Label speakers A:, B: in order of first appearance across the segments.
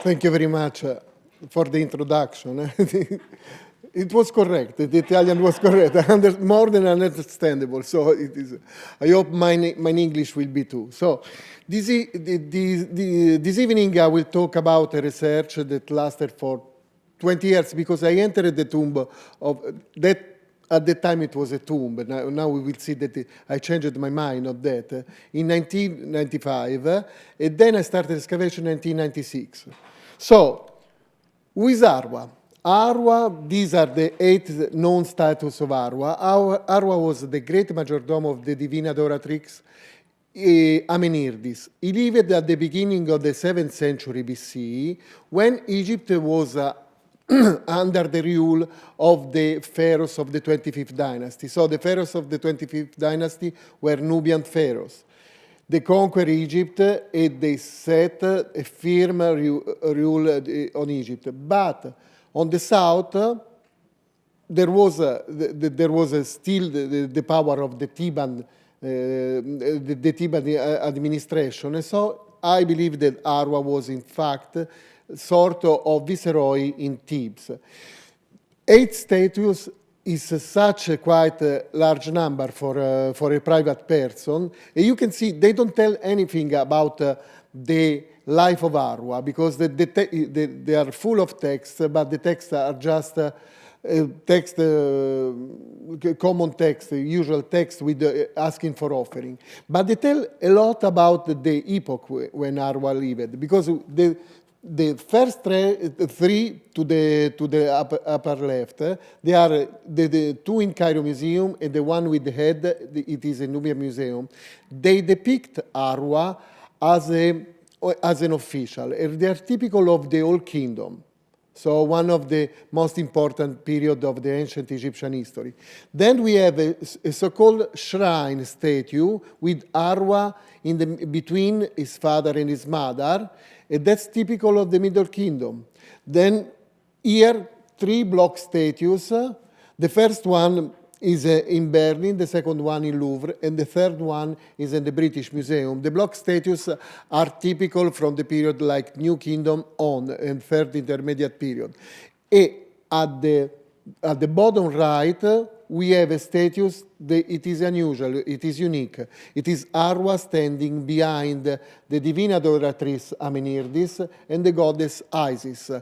A: Thank you very much for the introduction. It was correct. The Italian was correct. More than understandable. So it is. I hope my English will be too. So this evening I will talk about a research that lasted for 20 years because I entered the tomb of that. At the time it was a tomb, but now we will see that I changed my mind on that. In 1995, and then I started excavation in 1996. So, who is Arwa? Arwa, these are the 8 known status of Arwa. Arwa was the great majordomo of the Divina Doratrix Amenirdis. He lived at the beginning of the 7th century BC, when Egypt was under the rule of the pharaohs of the 25th dynasty. So the pharaohs of the 25th dynasty were Nubian pharaohs. They conquered Egypt and they set a firm rule on Egypt. But on the south, there was still the power of the Theban, the Theban administration. And so I believe that Arwa was in fact sort of viceroy in Thebes. 8 statues is such a quite large number for a private person. And you can see they don't tell anything about the life of Arwa because they are full of text, but the texts are just common text, usual text with asking for offering. But they tell a lot about the epoch when Arwa lived because the first 3 to the upper left, they are the 2 in Cairo Museum and the one with the head, it is a Nubian Museum. They depict Arwa as an official. They are typical of the Old Kingdom. So one of the most important period of the ancient Egyptian history. Then we have a so-called shrine statue with Arwa between his father and his mother, and that's typical of the Middle Kingdom. Then here, 3 block statues. The first one is in Berlin, the second one in Louvre, and the third one is in the British Museum. The block statues are typical from the period like New Kingdom on and third intermediate period. And at the bottom right, we have a statue. It is unusual, it is unique. It is Arwa standing behind the Divina Doratrix Amenirdis and the goddess Isis.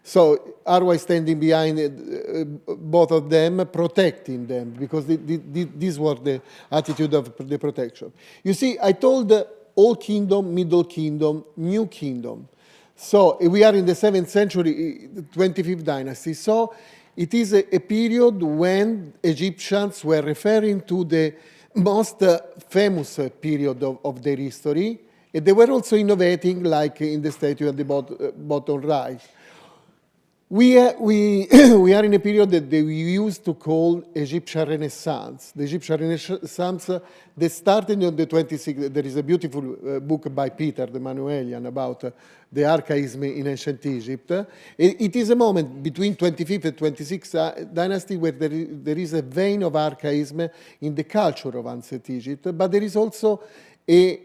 A: So Arwa is standing behind both of them, protecting them, because this was the attitude of the protection. You see, I told Old Kingdom, Middle Kingdom, New Kingdom. So we are in the 7th century, 25th dynasty. So it is a period when Egyptians were referring to the most famous period of their history. And they were also innovating, like in the statue at the bottom right. We are in a period that we used to call Egyptian Renaissance. The Egyptian Renaissance that started in the 26th. There is a beautiful book by Peter, the Manuelian, about the archaism in ancient Egypt. It is a moment between 25th and 26th dynasty where there is a vein of archaism in the culture of ancient Egypt, but there is also a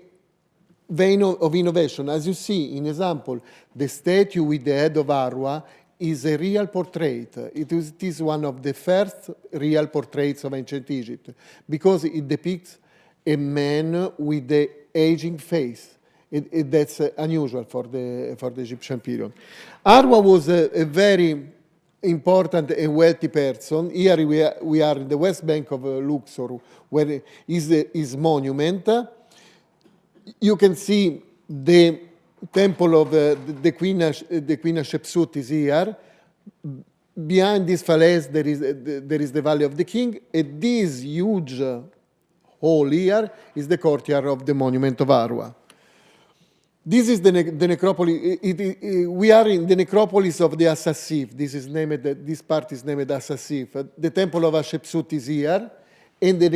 A: vein of innovation. As you see, in example, the statue with the head of Arwa is a real portrait. It is one of the first real portraits of ancient Egypt because it depicts a man with the aging face. That's unusual for the Egyptian period. Arwa was a very important and wealthy person. Here we are in the west bank of Luxor, where is his monument. You can see the temple of the Queen Hatshepsut is here. Behind this falaise, there is the Valley of the King. And this huge hall here is the courtyard of the monument of Arwa. This is the necropolis. We are in the necropolis of the Asasif. This part is named Asasif. The temple of Hatshepsut is here, and the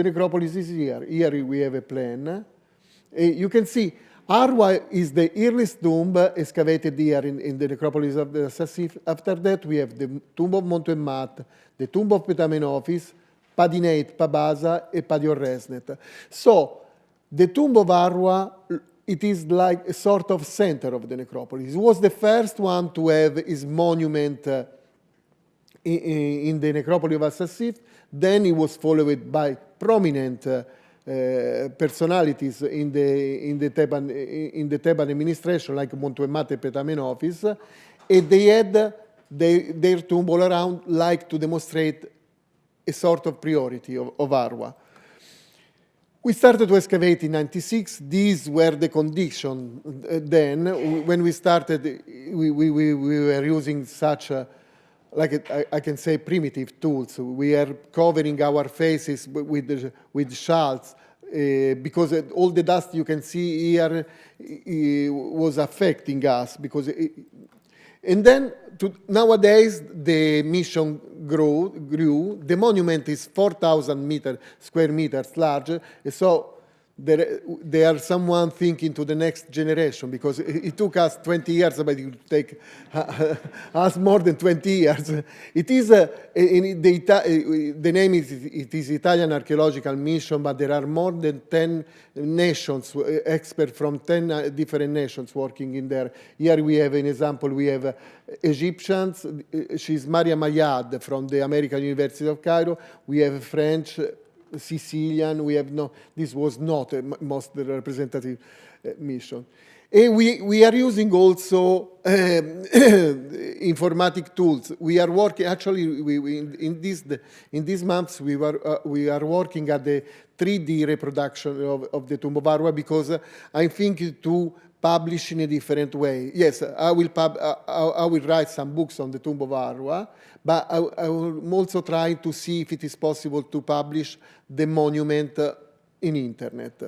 A: necropolis is here. Here we have a plan. You can see Arwa is the earliest tomb excavated here in the necropolis of the Asasif. After that, we have the tomb of Montemmat, the tomb of Petamenophes, Padinate, Pabasa, and Padiorresnet. So, the tomb of Arwa it is like a sort of center of the necropolis. It was the first one to have his monument in the necropolis of Assasif. Then it was followed by prominent personalities in the Theban administration, like Montuemate Petamenofis, and they had their tomb all around, like to demonstrate a sort of priority of Arwa. We started to excavate in '96. These were the conditions then. When we started, we were using such I can say primitive tools. We are covering our faces with shawls because all the dust you can see here was affecting us. And then nowadays the mission grew. The monument is 4,000 square meters large. So there are someone thinking to the next generation, because it took us 20 years, but it would take us more than 20 years. It is the name is Italian Archaeological Mission, but there are more than 10 nations, experts from 10 different nations working in there. Here we have an example. We have Egyptians. She's Maria Mayad from the American University of Cairo. We have French, Sicilian. We have this was not a most representative mission. And we are using also informatic tools. We are working, actually, in these months, we are working at the 3D reproduction of the Tomb of Arwa, because I think to publish in a different way. Yes, I will write some books on the Tomb of Arwa, but I will also try to see if it is possible to publish the monument in internet.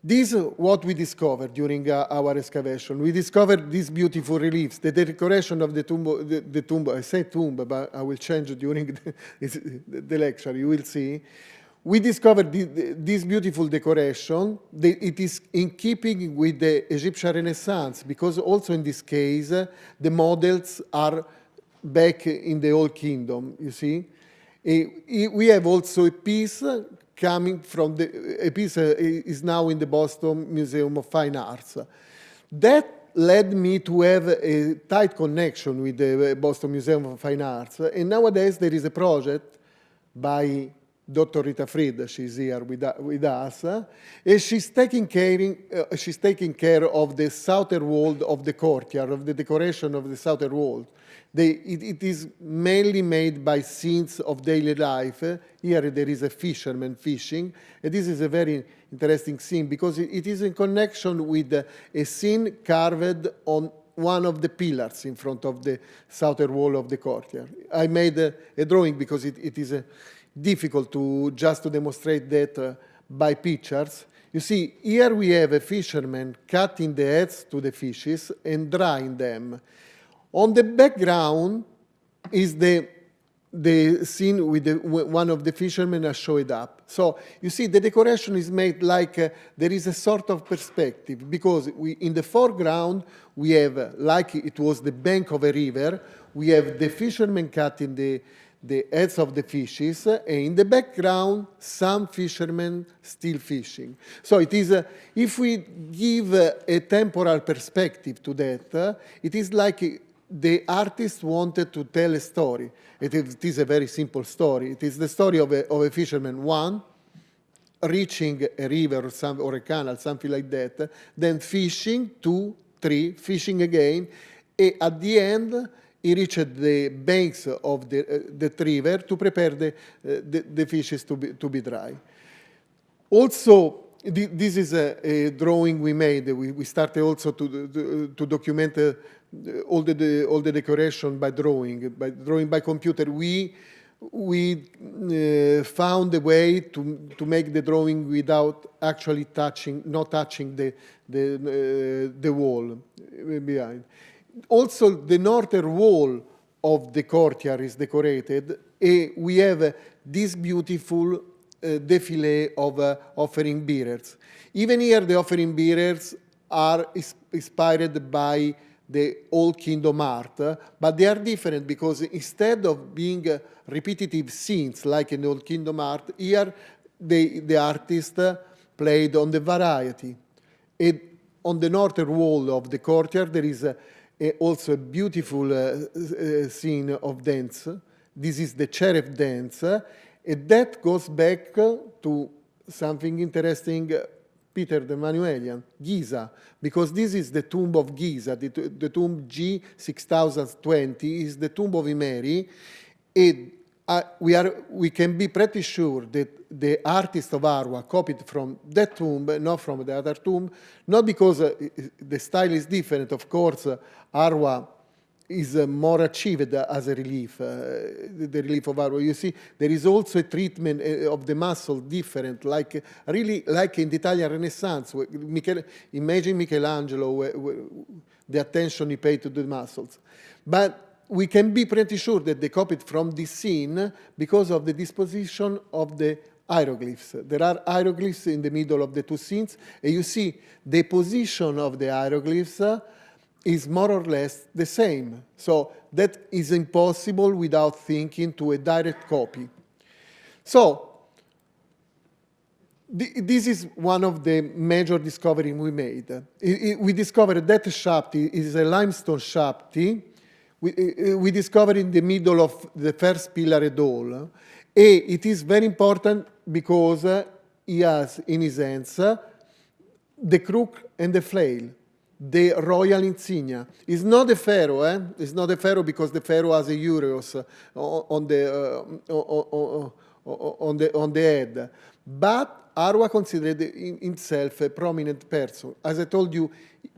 A: This is what we discovered during our excavation. We discovered these beautiful reliefs. The decoration of the tomb, I say tomb, but I will change it during the lecture, you will see. We discovered this beautiful decoration. It is in keeping with the Egyptian Renaissance, because also in this case, the models are back in the Old Kingdom, you see. We have also a piece coming from a piece is now in the Boston Museum of Fine Arts. That led me to have a tight connection with the Boston Museum of Fine Arts. And nowadays there is a project by Dr. Rita Fried. She's here with us, and she's taking care of the southern wall of the courtyard, of the decoration of the southern wall. It is mainly made by scenes of daily life. Here there is a fisherman fishing, and this is a very interesting scene because it is in connection with a scene carved on one of the pillars in front of the southern wall of the courtyard. I made a drawing because it is difficult to demonstrate that by pictures. You see, here we have a fisherman cutting the heads to the fishes and drying them. On the background is the scene with one of the fishermen has showed up. So you see, the decoration is made like there is a sort of perspective, because in the foreground we have, like it was the bank of a river, we have the fishermen cutting the heads of the fishes, and in the background, some fishermen still fishing. So it is, if we give a temporal perspective to that, it is like the artist wanted to tell a story. It is a very simple story. It is the story of a fisherman, one, reaching a river or a canal, something like that, then fishing, two, three, fishing again, and at the end, he reached the banks of the river to prepare the fishes to be dry. Also, this is a drawing we made. We started also to document all the decoration by drawing by computer. We found a way to make the drawing without actually not touching the wall behind. Also, the northern wall of the courtyard is decorated, and we have this beautiful défilé of offering bearers. Even here, the offering bearers are inspired by the Old Kingdom art, but they are different because instead of being repetitive scenes like in the Old Kingdom art, here the artist played on the variety. And on the northern wall of the courtyard, there is also a beautiful scene of dance. This is the Cherep dance, and that goes back to something interesting, Peter the Manuelian, Giza, because this is the tomb of Giza, the tomb G6020 is the tomb of Imeri, and we can be pretty sure that the artist of Arwa copied from that tomb, not from the other tomb, not because the style is different. Of course, Arwa is more achieved as a relief, the relief of Arwa. You see, there is also a treatment of the muscle different, really like in the Italian Renaissance. Imagine Michelangelo, the attention he paid to the muscles. But we can be pretty sure that they copied from this scene because of the disposition of the hieroglyphs. There are hieroglyphs in the middle of the two scenes, and you see the position of the hieroglyphs is more or less the same. So that is impossible without thinking to a direct copy. So this is one of the major discoveries we made. We discovered that Shapti is a limestone Shapti. We discovered in the middle of the first pillar a doll. It is very important because he has in his hands the crook and the flail, the royal insignia. It's not a pharaoh, It's not a pharaoh because the pharaoh has a uraeus on the head. But Arwa considered himself a prominent person. As I told you,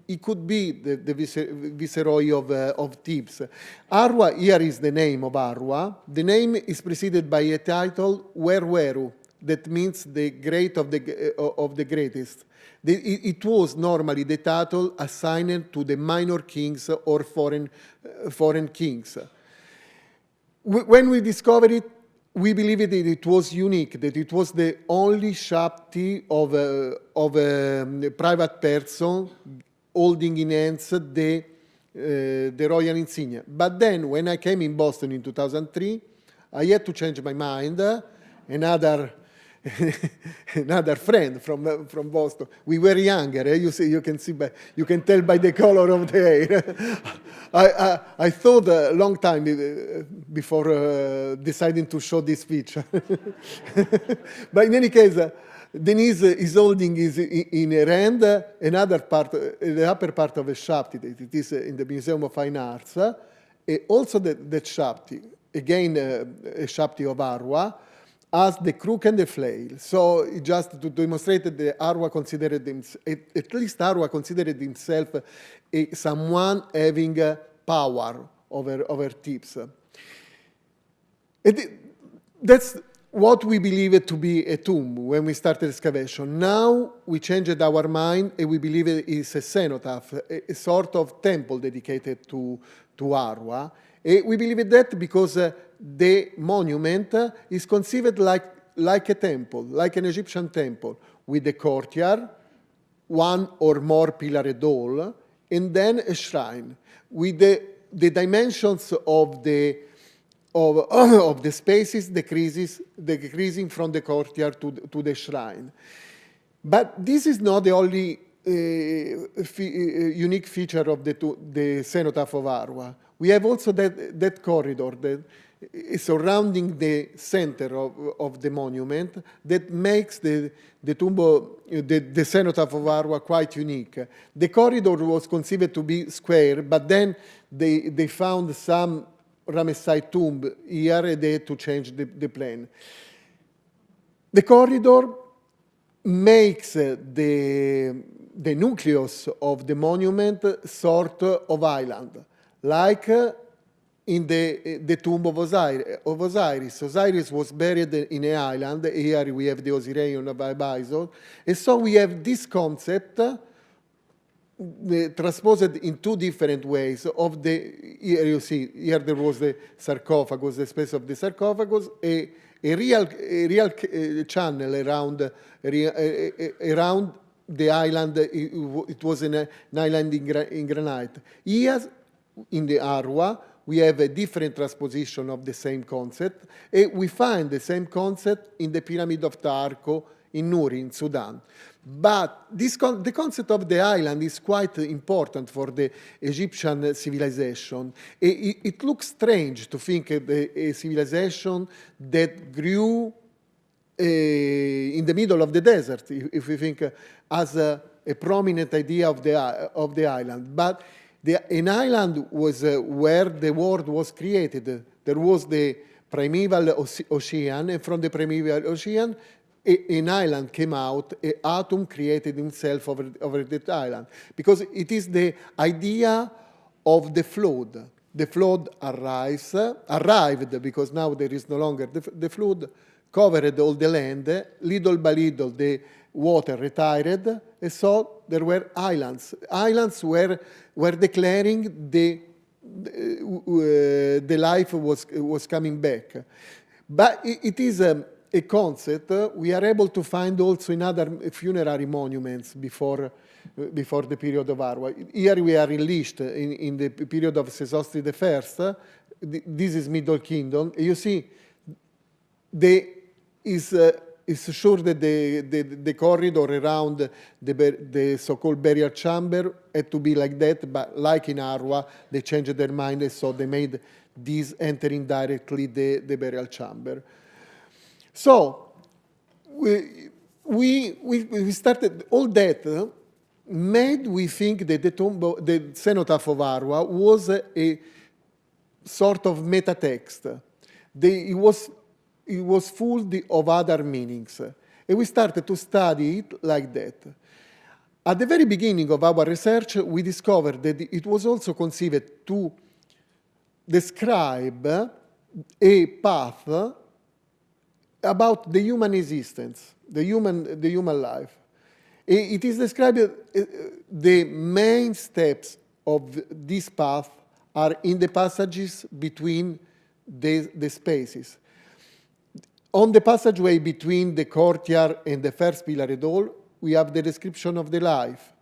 A: he could be the viceroy of Thebes. Arwa, here is the name of Arwa. The name is preceded by a title, Werweru, that means the great of the greatest. It was normally the title assigned to the minor kings or foreign kings. When we discovered it, we believed that it was unique, that it was the only Shapti of a private person holding in hands the royal insignia. But then, when I came in Boston in 2003, I had to change my mind. Another friend from Boston. We were younger. You can tell by the color of the hair. I thought a long time before deciding to show this picture. But in any case, Denise is holding in her hand another part, the upper part of a Shapti. It is in the Museum of Fine Arts. Also that Shapti, again a Shapti of Arwa, has the crook and the flail. So just to demonstrate that Arwa considered himself, at least Arwa considered himself someone having power over Thebes. That's what we believed to be a tomb when we started excavation. Now we changed our mind and we believe it is a cenotaph, a sort of temple dedicated to Arwa. We believe that because the monument is conceived like a temple, like an Egyptian temple, with a courtyard, one or more pillared hall, and then a shrine. With the dimensions of the spaces decreasing from the courtyard to the shrine. But this is not the only unique feature of the cenotaph of Arwa. We have also that corridor that is surrounding the center of the monument that makes the cenotaph of Arwa quite unique. The corridor was conceived to be square, but then they found some Ramesside tomb here and they had to change the plan. The corridor makes the nucleus of the monument sort of island, like in the tomb of Osiris. Osiris was buried in an island. Here we have the Osirion of Abydos. And so we have this concept transposed in two different ways. Here you see, here there was the sarcophagus, the space of the sarcophagus, a real channel around the island. It was an island in granite. Here, in the Arwa, we have a different transposition of the same concept. And we find the same concept in the Pyramid of Tarco in Nuri, in Sudan. But the concept of the island is quite important for the Egyptian civilization. It looks strange to think a civilization that grew in the middle of the desert, if we think as a prominent idea of the island. But an island was where the world was created. There was the primeval ocean, and from the primeval ocean, an island came out, an atom created himself over that island. Because it is the idea of the flood. The flood arrived, because now there is no longer the flood, covered all the land, little by little the water retired, and so there were islands. Islands were declaring the life was coming back. But it is a concept we are able to find also in other funerary monuments before the period of Arwa. Here we are in Lisht, in the period of Sesostris I. This is Middle Kingdom. You see, it's sure that the corridor around the so-called burial chamber had to be like that, but like in Arwa, they changed their mind, so they made this entering directly the burial chamber. So we started all that made we think that the cenotaph of Arwa was a sort of meta text. It was full of other meanings. And we started to study it like that. At the very beginning of our research, we discovered that it was also conceived to describe a path about the human existence, the human life. It is described, the main steps of this path are in the passages between the spaces. On the passageway between the courtyard and the first pillar hall, we have the description of the life.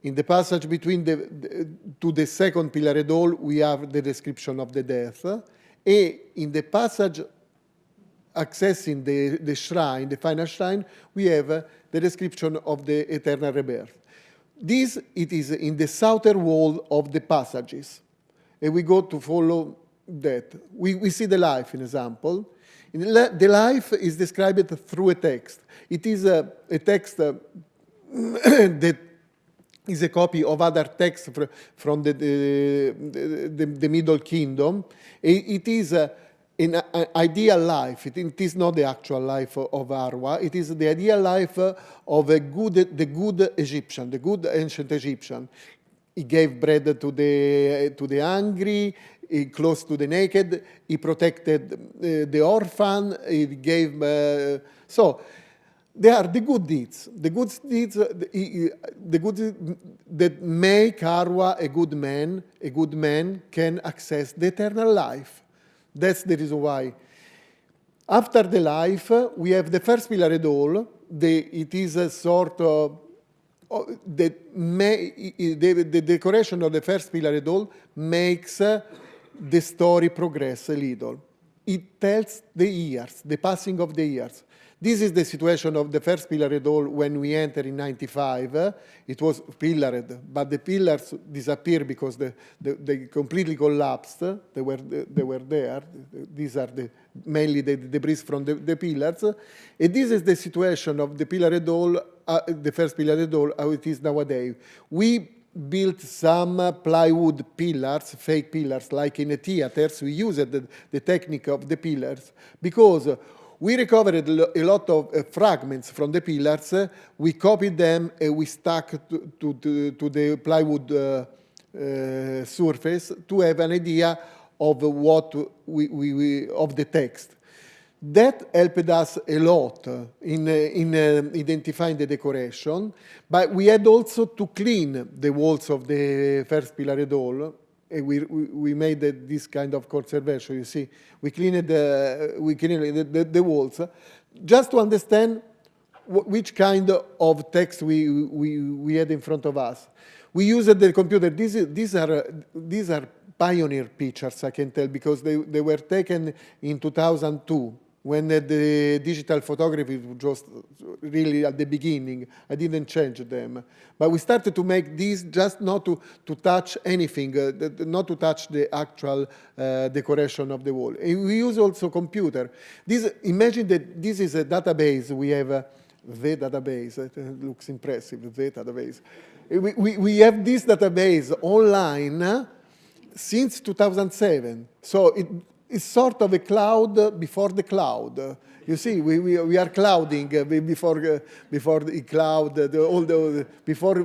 A: In the passage between to the second pillar hall, we have the description of the death. And in the passage accessing the shrine, the final shrine, we have the description of the eternal rebirth. It is in the southern wall of the passages. And we go to follow that. We see the life, in example. The life is described through a text. It is a text that is a copy of other texts from the Middle Kingdom. It is an ideal life. It is not the actual life of Arwa. It is the ideal life of the good Egyptian, the good ancient Egyptian. He gave bread to the hungry, he clothes to the naked, he protected the orphan, he gave... so they are the good deeds. The good deeds that make Arwa a good man. A good man can access the eternal life. That's the reason why. After the life, we have the first pillar at all. It is a sort of... the decoration of the first pillar at all makes the story progress a little. It tells the years, the passing of the years. This is the situation of the first pillar at all when we enter in 95. It was pillared, but the pillars disappeared because they completely collapsed. They were there. These are mainly the debris from the pillars. And this is the situation of the pillar at all, the first pillar at all, how it is nowadays. We built some plywood pillars, fake pillars, like in the theaters. We used the technique of the pillars because we recovered a lot of fragments from the pillars. We copied them and we stuck to the plywood surface to have an idea of what of the text. That helped us a lot in identifying the decoration, but we had also to clean the walls of the first pillar at all. We made this kind of conservation, you see. We cleaned the walls just to understand which kind of text we had in front of us. We used the computer. These are pioneer pictures, I can tell, because they were taken in 2002. when the digital photography was just really at the beginning. I didn't change them. But we started to make these just not to touch anything, not to touch the actual decoration of the wall. And we use also computer. Imagine that this is a database. We have the database. It looks impressive, the database. We have this database online since 2007. So it's sort of a cloud before the cloud. You see, we are clouding before the cloud, before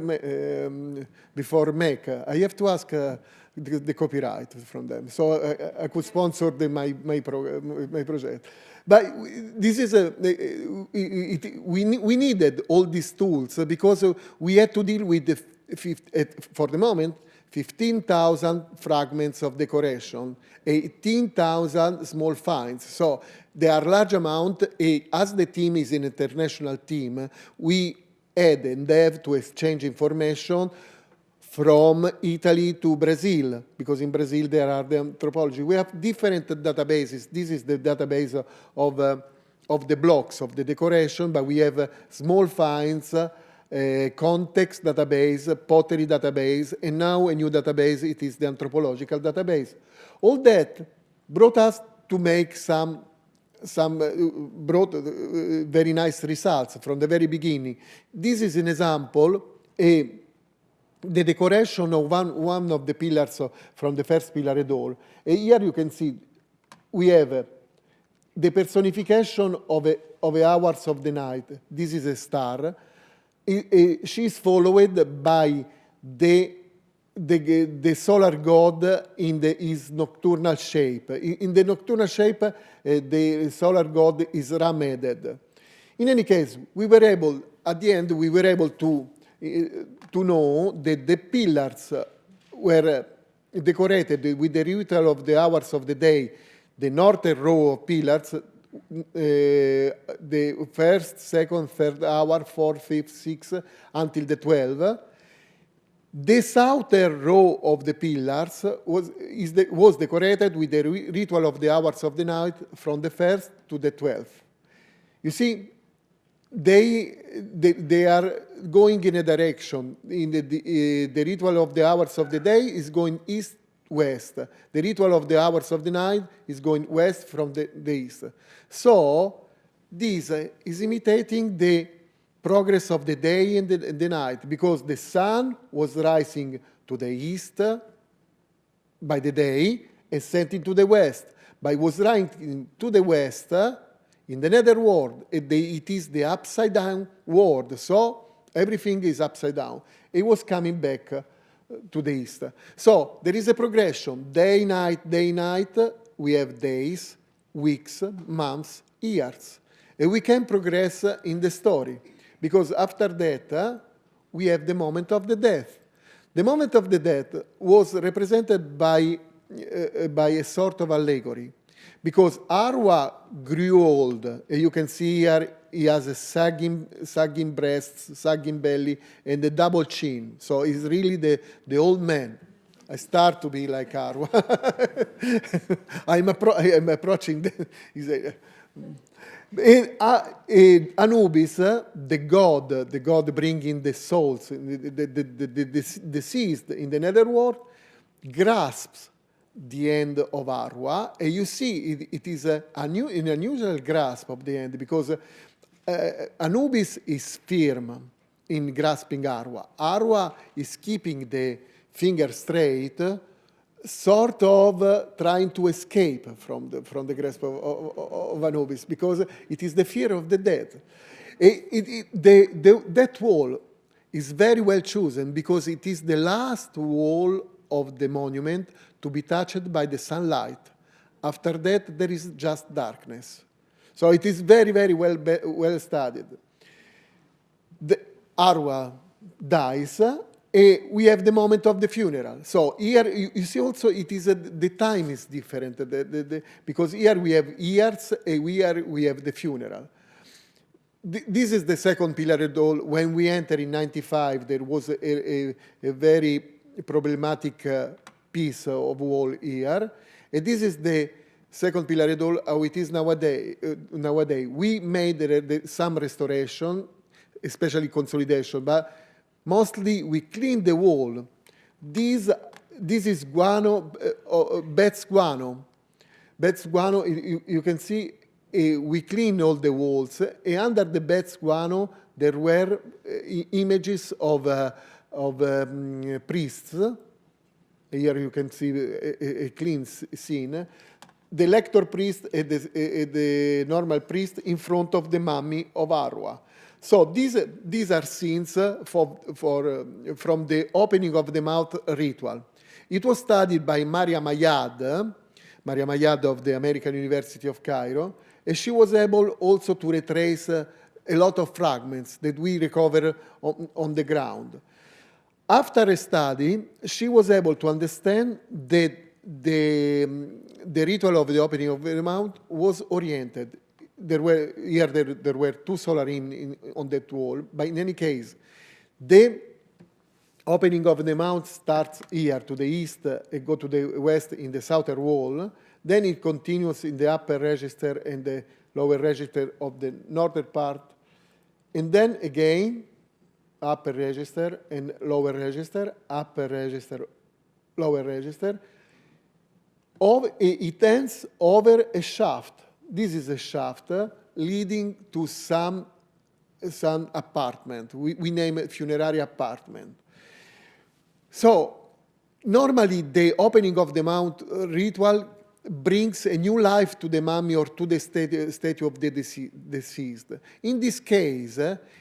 A: Mac. I have to ask the copyright from them, so I could sponsor my project. But this is we needed all these tools because we had to deal with for the moment 15,000 fragments of decoration, 18,000 small finds. So they are large amount. As the team is an international team, we had and have to exchange information from Italy to Brazil, because in Brazil there are the anthropology. We have different databases. This is the database of the blocks of the decoration, but we have small finds, context database, pottery database, and now a new database, it is the anthropological database. All that brought us to make brought very nice results from the very beginning. This is an example, the decoration of one of the pillars from the first pillar at all. Here you can see we have the personification of the hours of the night. This is a star. She is followed by the solar god in his nocturnal shape. In the nocturnal shape, the solar god is Ra-Meded. In any case, at the end, we were able to know that the pillars were decorated with the ritual of the hours of the day, the northern row of pillars, the first, second, third hour, fourth, fifth, sixth, until the 12. The southern row of the pillars was decorated with the ritual of the hours of the night from the first to the 12th. You see, they are going in a direction. In the ritual of the hours of the day is going east-west. The ritual of the hours of the night is going west from the east. So this is imitating the progress of the day and the night, because the sun was rising to the east by the day and setting to the west. But it was rising to the west in the nether world. It is the upside down world, so everything is upside down. It was coming back to the east. So there is a progression, day, night, we have days, weeks, months, years. And we can progress in the story, because after that, we have the moment of the death. The moment of the death was represented by a sort of allegory, because Arwa grew old. You can see here he has a sagging breasts, sagging belly, and a double chin. So he's really the old man. I start to be like Arwa. I'm approaching Anubis, the god bringing the souls, the deceased in the netherworld, grasps the end of Arwa, and you see it is an unusual grasp of the end, because Anubis is firm in grasping Arwa. Arwa is keeping the finger straight, sort of trying to escape from the grasp of Anubis, because it is the fear of the dead. That wall is very well chosen, because it is the last wall of the monument to be touched by the sunlight. After that, there is just darkness. So it is very, very well studied. The Arwa dies, we have the moment of the funeral. So here you see also it is the time is different, because here we have years, and here we have the funeral. This is the second pillar at all. When we entered in 95, there was a very problematic piece of wall here. And this is the second pillar doll how it is nowadays. We made some restoration, especially consolidation, but mostly we clean the wall. This is guano, Betz guano. Betz guano, you can see we clean all the walls. And under the Betz guano, there were images of priests. Here you can see a clean scene. The lector priest and the normal priest in front of the mummy of Arwa. So these are scenes from the opening of the mouth ritual. It was studied by Maria Mayad of the American University of Cairo, and she was able also to retrace a lot of fragments that we recover on the ground. After a study, she was able to understand that the ritual of the opening of the mouth was oriented. There were two solar on that wall, but in any case, the opening of the mouth starts here to the east and go to the west in the southern wall. Then it continues in the upper register and the lower register of the northern part. And then again, upper register and lower register, upper register, lower register. It ends over a shaft. This is a shaft leading to some apartment. We name it funerary apartment. So normally the opening of the mouth ritual brings a new life to the mummy or to the statue of the deceased. In this case,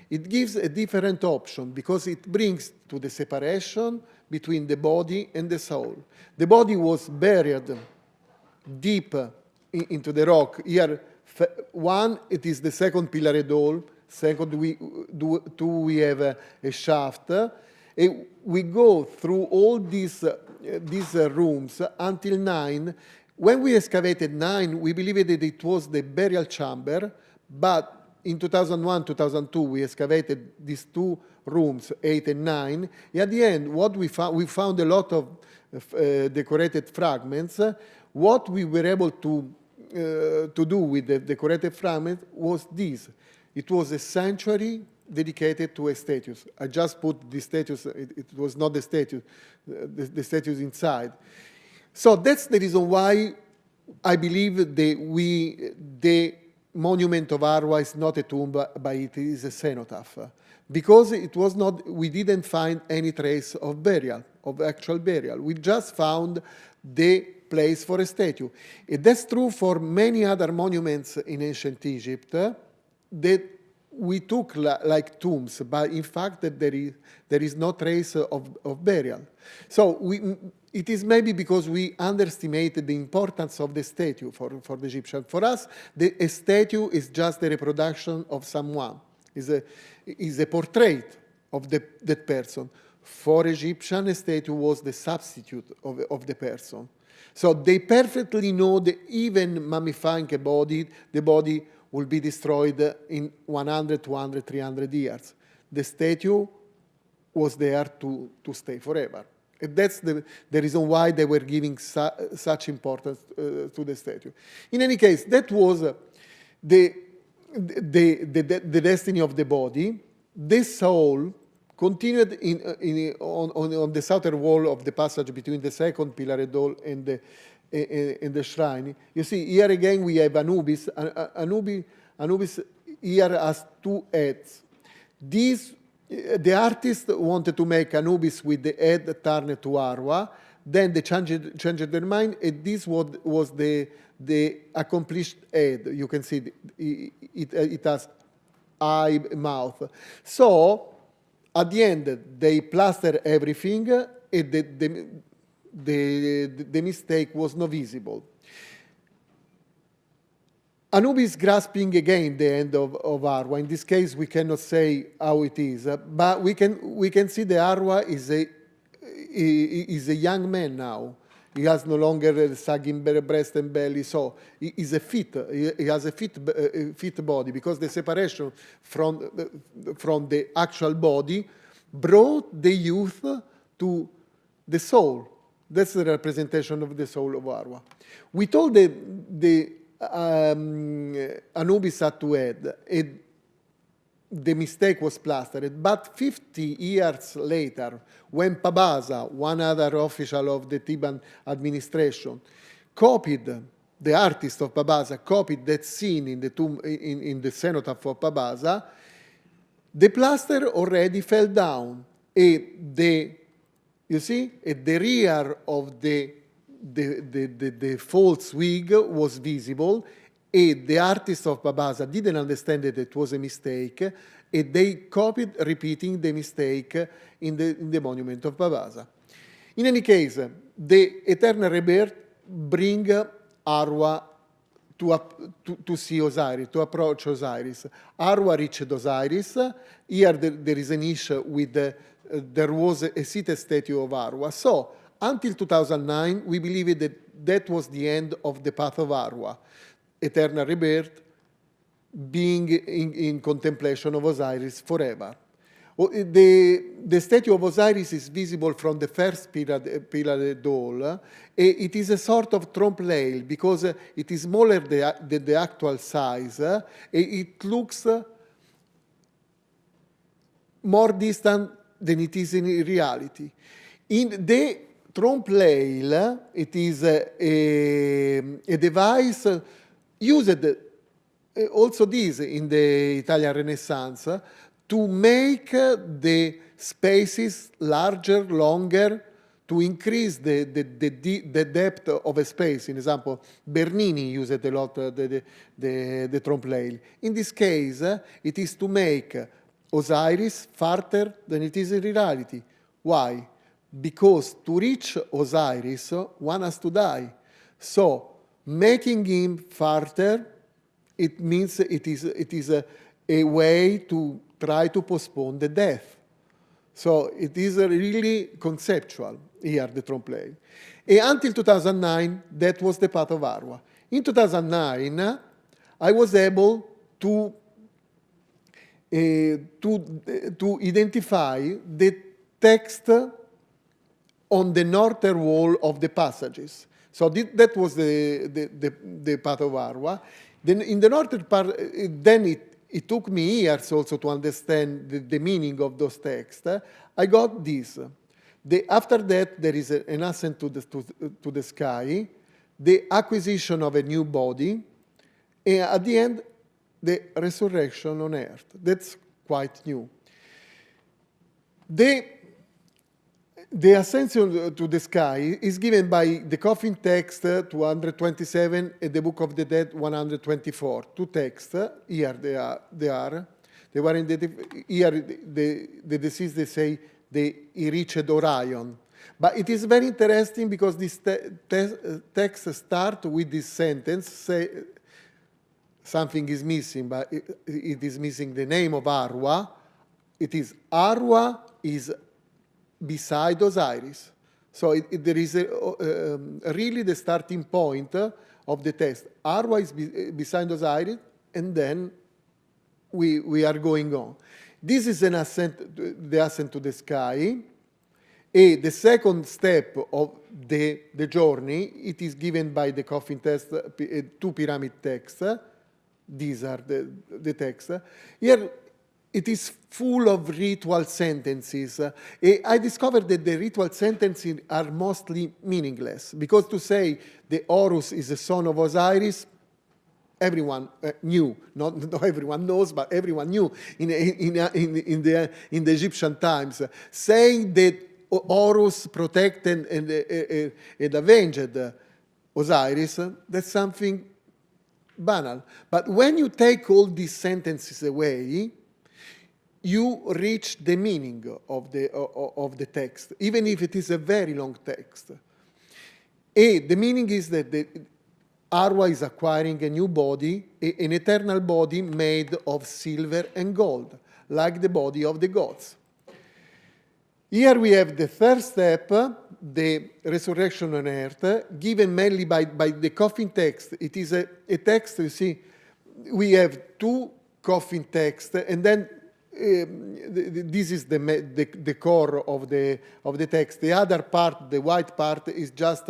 A: it gives a different option because it brings to the separation between the body and the soul. The body was buried deep into the rock. Here, one, it is the second pillar doll. Second, we have a shaft. We go through all these rooms until 9. When we excavated 9, we believed that it was the burial chamber, but in 2001, 2002, we excavated these two rooms, 8 and 9. At the end, what we found a lot of decorated fragments. What we were able to do with the decorated fragment was this. It was a sanctuary dedicated to a statue. I just put the statues, it was not the statue, the statues inside. So that's the reason why I believe the monument of Arwa is not a tomb, but it is a cenotaph. Because it was not, we didn't find any trace of burial, of actual burial. We just found the place for a statue. And that's true for many other monuments in ancient Egypt that we took like tombs, but in fact that there is no trace of burial. So it is maybe because we underestimated the importance of the statue for the Egyptian. For us, a statue is just a reproduction of someone, is a portrait of that person. For Egyptian, a statue was the substitute of the person. So they perfectly know that even mummifying a body, the body will be destroyed in 100, 200, 300 years. The statue was there to stay forever. And that's the reason why they were giving such importance to the statue. In any case, that was the destiny of the body. The soul continued on the southern wall of the passage between the second pillar doll and the shrine. You see, here again we have Anubis. Anubis here has two heads. The artist wanted to make Anubis with the head turned to Arwa. Then they changed their mind, and this was the accomplished head. You can see it has eye, mouth. So at the end, they plaster everything, and the mistake was not visible. Anubis grasping again the end of Arwa. In this case, we cannot say how it is, but we can see the Arwa is a young man now. He has no longer a sagging breast and belly, so he has a fit body, because the separation from the actual body brought the youth to the soul. That's the representation of the soul of Arwa. We told the Anubis had to add, the mistake was plastered, but 50 years later, when Pabasa, one other official of the Theban administration, copied, the artist of Pabasa copied that scene in the tomb, in the cenotaph of Pabasa, the plaster already fell down, and you see, at the rear of the false wig was visible, and the artist of Pabasa didn't understand that it was a mistake, and they copied, repeating the mistake in the monument of Pabasa. In any case, the Eternal Rebirth bring Arwa to see Osiris, to approach Osiris. Arwa reached Osiris. Here there is an issue with there was a seated statue of Arwa. So until 2009, we believed that was the end of the path of Arwa, Eternal Rebirth, being in contemplation of Osiris forever. The statue of Osiris is visible from the first Pillar Dole. It is a sort of trompe-l'œil because it is smaller than the actual size. It looks more distant than it is in reality. In the trompe-l'œil, it is a device used also this in the Italian Renaissance to make the spaces larger, longer, to increase the depth of a space. In example, Bernini used a lot the trompe-l'œil. In this case, it is to make Osiris farther than it is in reality. Why? Because to reach Osiris, one has to die. So, making him farther, it means it is a way to try to postpone the death. So it is really conceptual here, the trompe-l'œil. And until 2009, that was the path of Arwa. In 2009, I was able to identify the text on the northern wall of the passages. So that was the path of Arwa. Then in the northern part, then it took me years also to understand the meaning of those texts. I got this. After that, there is an ascent to the sky, the acquisition of a new body, and at the end, the resurrection on earth. That's quite new. The ascension to the sky is given by the coffin text 227 and the Book of the Dead 124. Two texts, here they are. They were in here the deceased, they say, he reached Orion. But it is very interesting because this text starts with this sentence, say, something is missing, but it is missing the name of Arwa. It is Arwa is beside Osiris. So there is really the starting point of the text. Arwa is beside Osiris, and then we are going on. This is an ascent, the ascent to the sky. And the second step of the journey, it is given by the coffin text, two pyramid texts. These are the texts. Here, it is full of ritual sentences. I discovered that the ritual sentences are mostly meaningless, because to say the Horus is the son of Osiris, everyone knew. Not everyone knows, but everyone knew in the Egyptian times. Saying that Horus protected and avenged Osiris, that's something banal. But when you take all these sentences away, you reach the meaning of the text, even if it is a very long text. The meaning is that Arwa is acquiring a new body, an eternal body made of silver and gold, like the body of the gods. Here we have the third step, the resurrection on earth, given mainly by the coffin text. It is a text, you see, we have two coffin texts, and then this is the core of the text. The other part, the white part, is just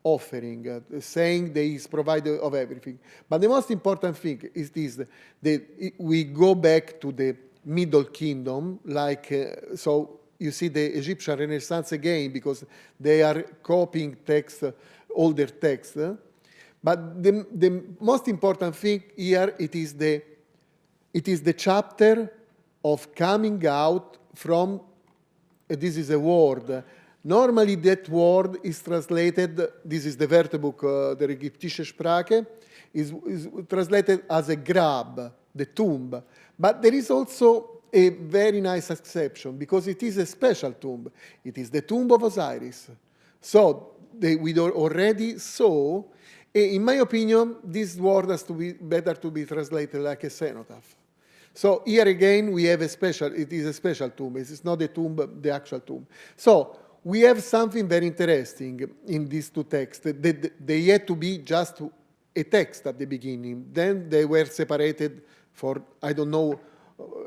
A: offering, saying that he's provider of everything. But the most important thing is this, that we go back to the Middle Kingdom, like, so you see the Egyptian Renaissance again, because they are copying text, older text. But the most important thing here, it is the chapter of coming out from, this is a word. Normally that word is translated, this is the Wörterbuch der ägyptische Sprache, is translated as a grab, the tomb. But there is also a very nice exception, because it is a special tomb. It is the tomb of Osiris. So we already saw, in my opinion, this word has to be better to be translated like a cenotaph. So here again, we have it is a special tomb. It is not the tomb, the actual tomb. So we have something very interesting in these two texts. They had to be just a text at the beginning. Then they were separated for, I don't know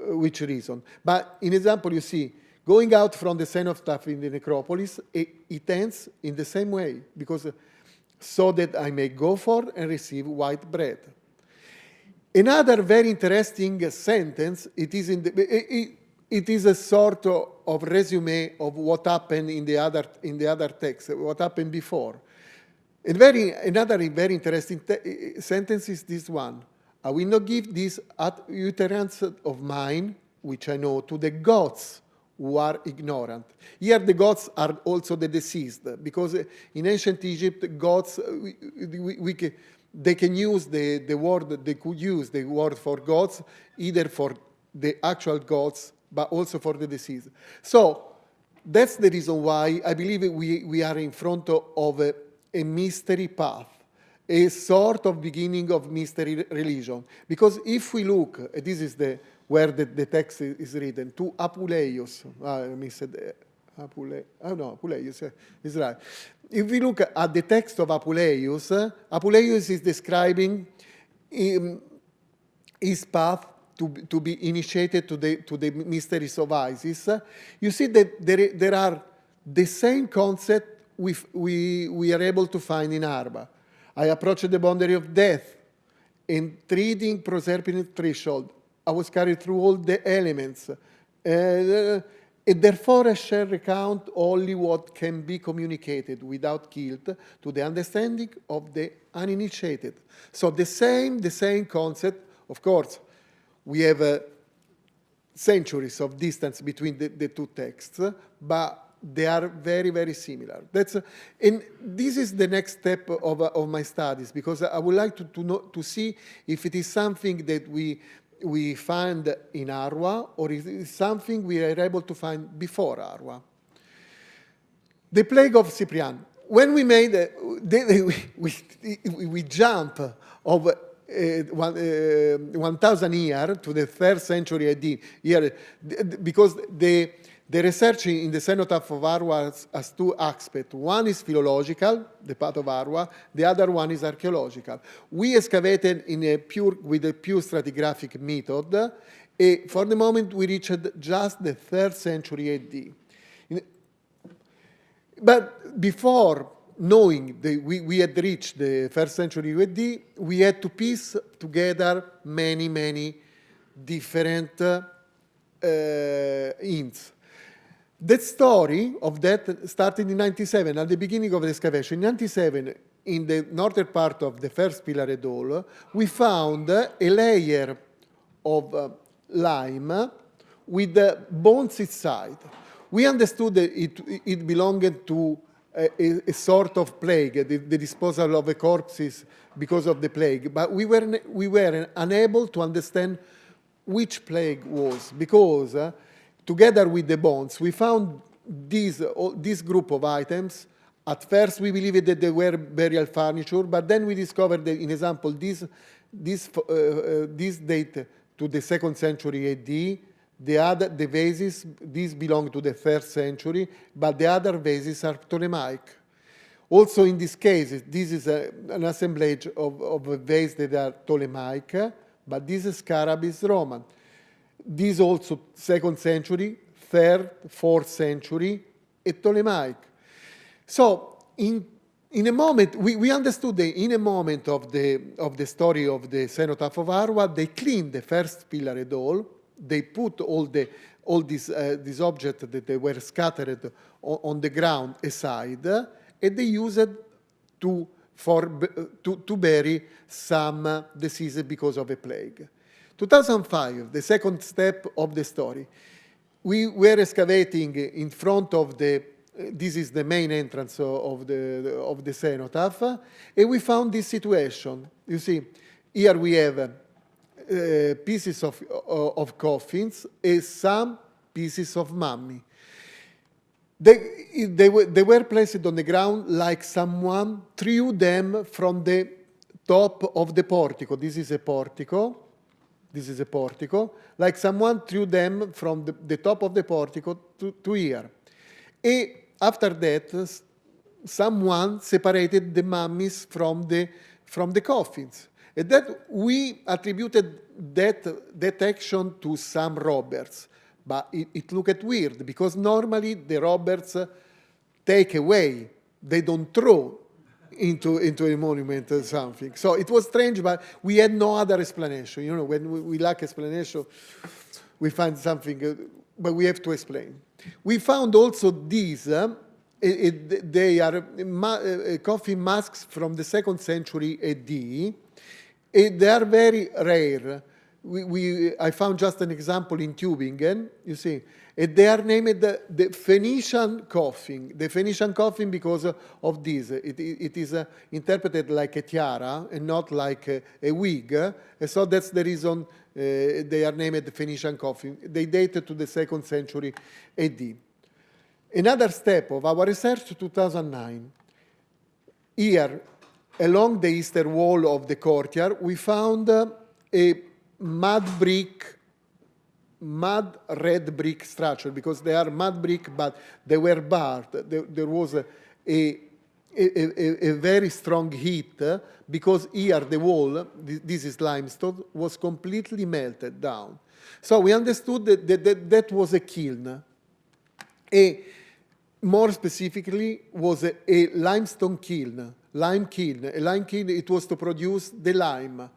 A: which reason. But in example, you see, going out from the cenotaph in the necropolis, it ends in the same way, because so that I may go forth and receive white bread. Another very interesting sentence, it is a sort of resume of what happened in the other text, what happened before. Another very interesting sentence is this one. I will not give this utterance of mine, which I know, to the gods who are ignorant. Here the gods are also the deceased, because in ancient Egypt, gods, they can use the word, they could use the word for gods, either for the actual gods, but also for the deceased. So that's the reason why I believe we are in front of a mystery path, a sort of beginning of mystery religion. Because if we look, this is where the text is written, to Apuleius, Apuleius is right. If we look at the text of Apuleius, Apuleius is describing his path to be initiated to the mysteries of Isis. You see that there are the same concept we are able to find in Arba. I approached the boundary of death, entreating Proserpine threshold. I was carried through all the elements. And therefore I shall recount only what can be communicated without guilt to the understanding of the uninitiated. So the same concept. Of course, we have centuries of distance between the two texts, but they are very, very similar. And this is the next step of my studies, because I would like to see if it is something that we find in Arwa, or is it something we are able to find before Arwa. The plague of Cyprian. When we made, we jump of 1,000 years to the 3rd century AD, here, because the research in the cenotaph of Arwa has two aspects. One is philological, the path of Arwa. The other one is archaeological. We excavated with a pure stratigraphic method. For the moment, we reached just the 3rd century AD. But before knowing that we had reached the 1st century AD, we had to piece together many different hints. That story of that started in 97, at the beginning of the excavation. In 97, in the northern part of the first Pillar Dole, we found a layer of lime with the bones inside. We understood that it belonged to a sort of plague, the disposal of the corpses because of the plague, but we were unable to understand which plague was, because together with the bones, we found this group of items. At first, we believed that they were burial furniture, but then we discovered that, in example, this date to the 2nd century AD. The vases, these belong to the 3rd century, but the other vases are Ptolemaic. Also, in this case, this is an assemblage of vases that are Ptolemaic, but this scarab is Roman. This also 2nd century, 3rd, 4th century, and Ptolemaic. So in a moment, we understood that in a moment of the story of the cenotaph of Arwa, they cleaned the first pillar and all. They put all these objects that they were scattered on the ground aside, and they used it to bury some diseases because of a plague. 2005, the second step of the story. We were excavating in front of this is the main entrance of the cenotaph, and we found this situation. You see, here we have pieces of coffins and some pieces of mummy. They were placed on the ground like someone threw them from the top of the portico. This is a portico. This is a portico. Like someone threw them from the top of the portico to here. And after that, someone separated the mummies from the coffins. And that we attributed that action to some robbers. But it looked weird, because normally the robbers take away. They don't throw into a monument or something. So it was strange, but we had no other explanation. You know, when we lack explanation, we find something, but we have to explain. We found also these. They are coffin masks from the 2nd century AD. They are very rare. I found just an example in Tübingen, you see. And they are named the Phoenician coffin. The Phoenician coffin because of this. It is interpreted like a tiara and not like a wig. And so that's the reason they are named the Phoenician coffin. They date to the 2nd century AD. Another step of our research, 2009. Here, along the eastern wall of the courtyard, we found a mud red brick structure, because they are mud brick, but they were barred. There was a very strong heat, because here the wall, this is limestone, was completely melted down. So we understood that was a kiln. More specifically, was a limestone kiln, lime kiln. A lime kiln, it was to produce the lime.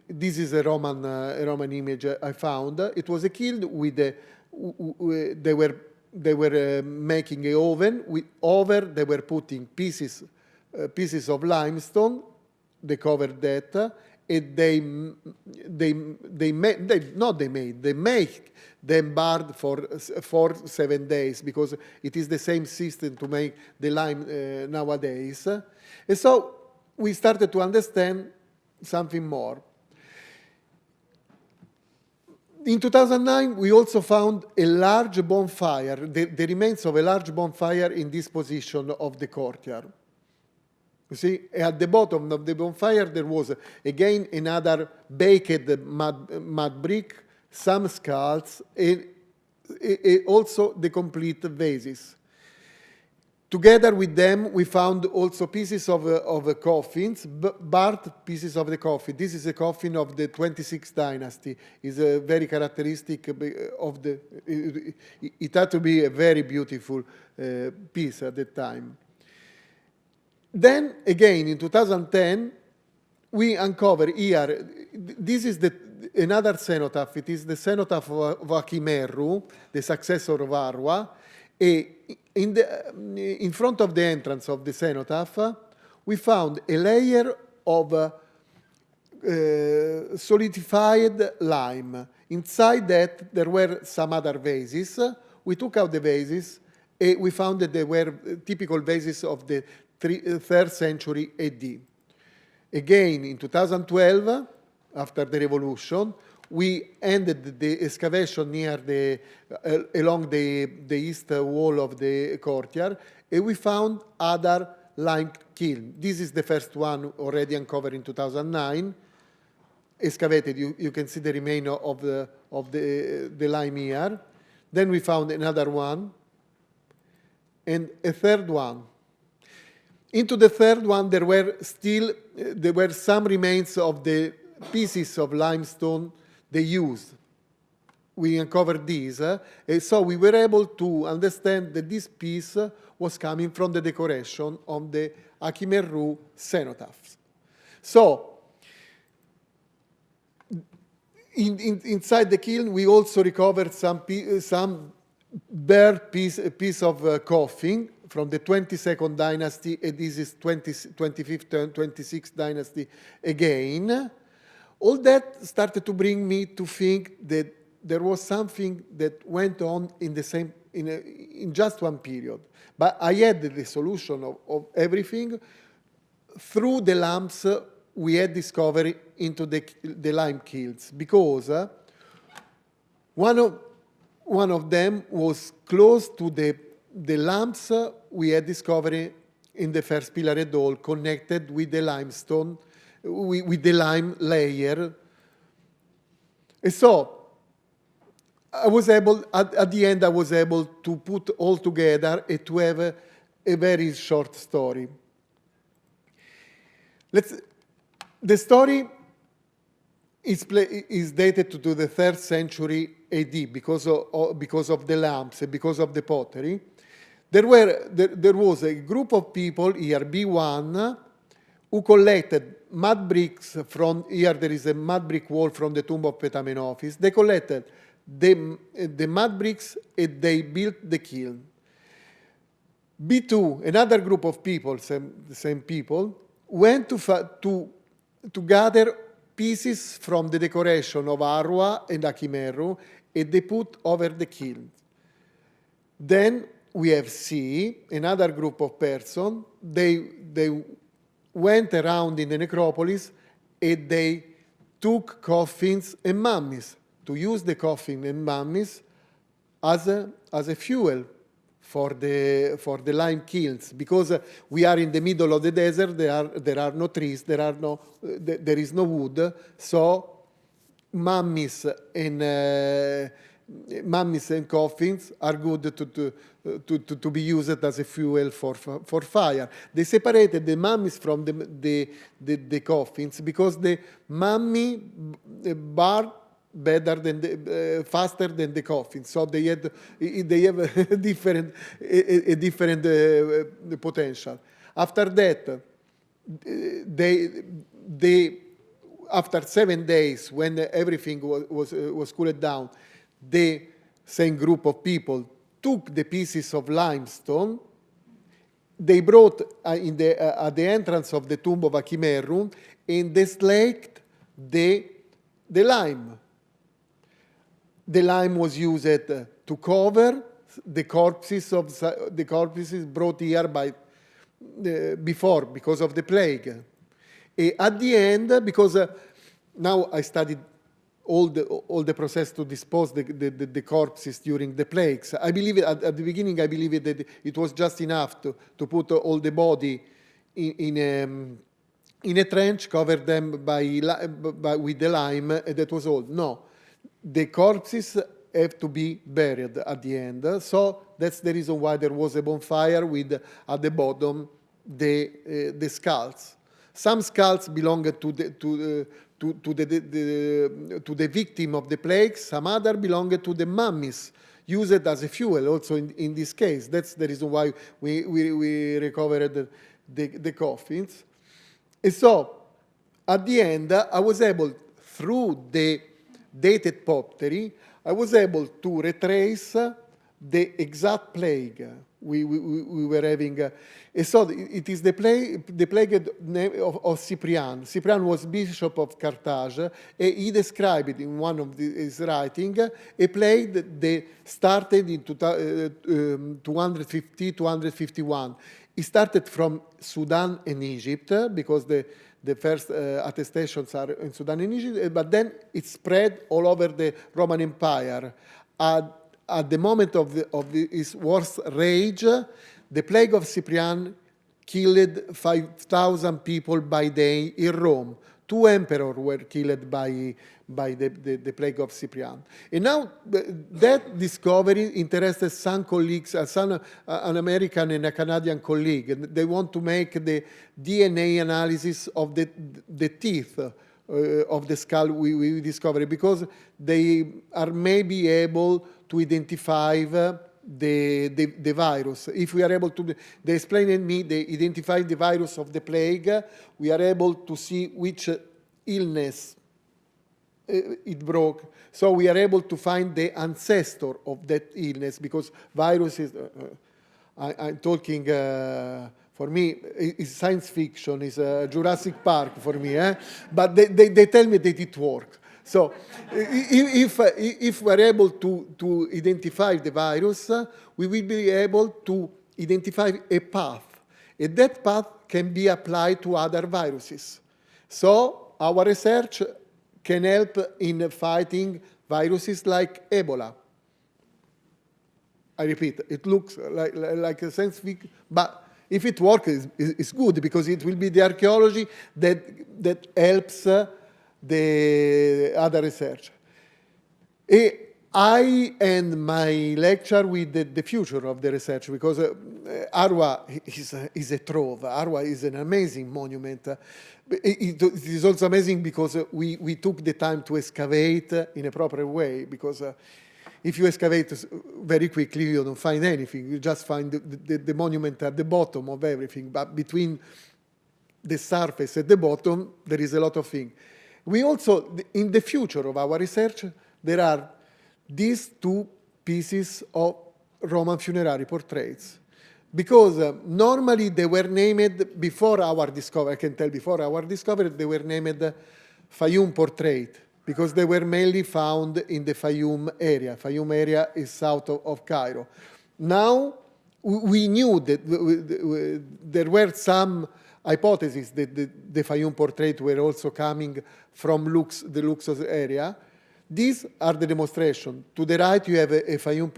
A: This is a Roman image I found. It was a kiln with they were making an oven. Over they were putting pieces of limestone. They covered that, and they make them barred for 7 days, because it is the same system to make the lime nowadays. And so we started to understand something more. In 2009, we also found a large bonfire, the remains of a large bonfire in this position of the courtyard. You see, at the bottom of the bonfire, there was again another baked mud brick, some skulls, and also the complete vases. Together with them, we found also pieces of coffins, barred pieces of the coffin. This is a coffin of the 26th dynasty. It's a very characteristic of the. It had to be a very beautiful piece at the time. Then again, in 2010, we uncover here. This is another cenotaph. It is the cenotaph of Achimerru, the successor of Arwa. In front of the entrance of the cenotaph, we found a layer of solidified lime. Inside that, there were some other vases. We took out the vases, and we found that they were typical vases of the 3rd century AD. Again, in 2012, after the revolution, we ended the excavation near along the east wall of the courtyard, and we found other lime kiln. This is the first one already uncovered in 2009, excavated. You can see the remain of the lime here. Then we found another one, and a third one. Into the third one, there were some remains of the pieces of limestone they used. we uncovered this, and so we were able to understand that this piece was coming from the decoration of the Akimeru cenotaphs. So, inside the kiln, we also recovered some bare piece of coffin from the 22nd dynasty, and this is 25th and 26th dynasty again. All that started to bring me to think that there was something that went on in just one period. But I had the solution of everything through the lamps we had discovered into the lime kilns, because one of them was close to the lamps we had discovered in the first pillar at all, connected with the limestone, with the lime layer. And so I was able, at the end, I was able to put all together and to have a very short story. The story is dated to the 3rd century AD because of the lamps and because of the pottery. There was a group of people here, B1, who collected mud bricks from, here there is a mud brick wall from the tomb of Petamenophes. They collected the mud bricks and they built the kiln. B2, another group of people, same people, went to gather pieces from the decoration of Arwa and Akimeru, and they put over the kiln. Then we have C, another group of persons. They went around in the necropolis and they took coffins and mummies to use the coffin and mummies as a fuel for the lime kilns, because we are in the middle of the desert. There are no trees. There is no wood. So mummies and coffins are good to be used as a fuel for fire. They separated the mummies from the coffins because the mummy burned better than faster than the coffin. So they have a different potential. After that, after 7 days, when everything was cooled down, the same group of people took the pieces of limestone. They brought at the entrance of the tomb of Akimeru, and they slaked the lime. The lime was used to cover the corpses brought here before because of the plague. At the end, because now I studied all the process to dispose the corpses during the plagues. I believe at the beginning, I believe that it was just enough to put all the body in a trench, cover them with the lime, and that was all. No. The corpses have to be buried at the end. So that's the reason why there was a bonfire with, at the bottom, the skulls. Some skulls belonged to the victim of the plague. Some other belonged to the mummies, used as a fuel also in this case. That's the reason why we recovered the coffins. And so, at the end, I was able, through the dated pottery, I was able to retrace the exact plague we were having. And so it is the plague of Cyprian. Cyprian was bishop of Carthage, and he described it in one of his writings, a plague that started in 250, 251. It started from Sudan and Egypt, because the first attestations are in Sudan and Egypt, but then it spread all over the Roman Empire. At the moment of his worst rage, the plague of Cyprian killed 5,000 people by day in Rome. 2 emperors were killed by the plague of Cyprian. And now that discovery interested some colleagues, an American and a Canadian colleague. They want to make the DNA analysis of the teeth of the skull we discovered, because they are maybe able to identify the virus. If we are able to, they explained to me, they identified the virus of the plague, we are able to see which illness it broke. So we are able to find the ancestor of that illness, because viruses, I'm talking, for me, it's science fiction, it's Jurassic Park for me, but they tell me that it works. So if we're able to identify the virus, we will be able to identify a path, and that path can be applied to other viruses. So our research can help in fighting viruses like Ebola. I repeat, it looks like a science fiction, but if it works, it's good, because it will be the archaeology that helps the other research. I end my lecture with the future of the research, because Arwa is a trove. Arwa is an amazing monument. It is also amazing because we took the time to excavate in a proper way, because if you excavate very quickly, you don't find anything. You just find the monument at the bottom of everything. But between the surface and the bottom, there is a lot of things. We also, in the future of our research, there are these two pieces of Roman funerary portraits. Because normally they were named before our discovery, I can tell before our discovery, they were named Fayum portrait, because they were mainly found in the Fayum area. Fayum area is south of Cairo. Now, we knew that there were some hypotheses that the Fayum portrait were also coming from the Luxor area. These are the demonstration. To the right, you have a Fayum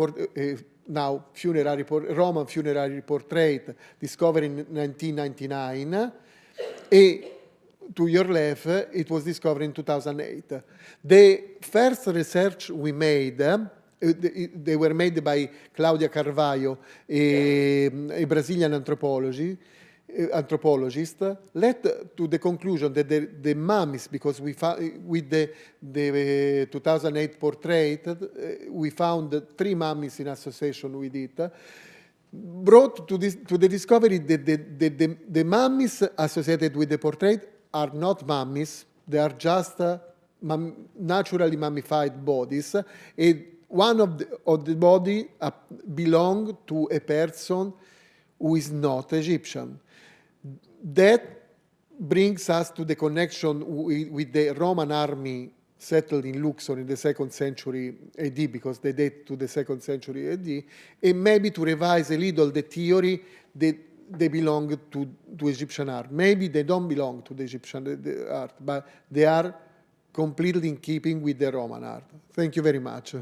A: now Roman funerary portrait discovered in 1999. And to your left, it was discovered in 2008. The first research we made, they were made by Claudia Carvalho, a Brazilian anthropologist, led to the conclusion that the mummies, because we found with the 2008 portrait, we found 3 mummies in association with it, brought to the discovery that the mummies associated with the portrait are not mummies, they are just naturally mummified bodies, and one of the body belong to a person who is not Egyptian. That brings us to the connection with the Roman army settled in Luxor in the 2nd century AD, because they date to the 2nd century AD, and maybe to revise a little the theory that they belong to Egyptian art. Maybe they don't belong to the Egyptian art, but they are completely in keeping with the Roman art. Thank you very much.